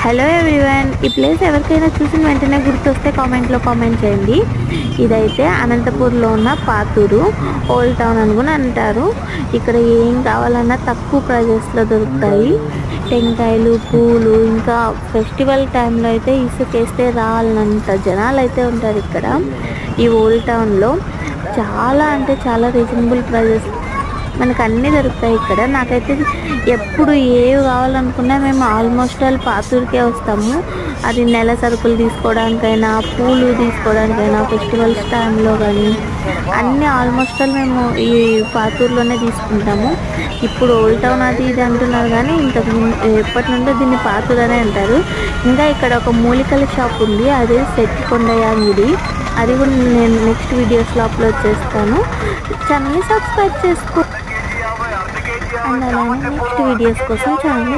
Hello everyone, ఈ place ఎవరికైనా చూసిన వెంటనే గుర్తొస్తే కామెంట్లో కామెంట్ చేయండి. ఇదైతే అనంతపూర్లో ఉన్న పాతూరు ఓల్డ్ టౌన్ అని కూడా అంటారు. ఇక్కడ ఏం కావాలన్నా తక్కువ ప్రైజెస్లో దొరుకుతాయి. టెంకాయలు, పూలు, ఇంకా ఫెస్టివల్ టైంలో అయితే ఇసుకేస్తే రావాలన్నంత జనాలు అయితే ఉంటారు ఇక్కడ. ఈ ఓల్డ్ టౌన్లో చాలా అంటే చాలా రీజనబుల్ ప్రైజెస్ మనకు అన్నీ దొరుకుతాయి ఇక్కడ. నాకైతే ఎప్పుడు ఏవి కావాలనుకున్నా మేము ఆల్మోస్ట్ ఆల్ పాతూరుకే వస్తాము. అది నెల సరుకులు తీసుకోవడానికైనా, పూలు తీసుకోవడానికైనా, ఫెస్టివల్స్ టైంలో కానీ అన్నీ ఆల్మోస్ట్ ఆల్ మేము ఈ పాతూరులోనే తీసుకుంటాము. ఇప్పుడు ఓల్డ్ టౌన్ అది ఇది అంటున్నారు కానీ ఎప్పటి నుండో దీన్ని పాతూరు అనే అంటారు. ఇంకా ఇక్కడ ఒక మూలికల షాప్ ఉంది, అదే సెట్టికొండయ్య అంగిడి. అది కూడా నేను నెక్స్ట్ వీడియోస్లో అప్లోడ్ చేస్తాను. ఛానల్ని సబ్స్క్రైబ్ చేసుకో అండ్ అలానే నెక్స్ట్ వీడియోస్ కోసం ఛానల్ని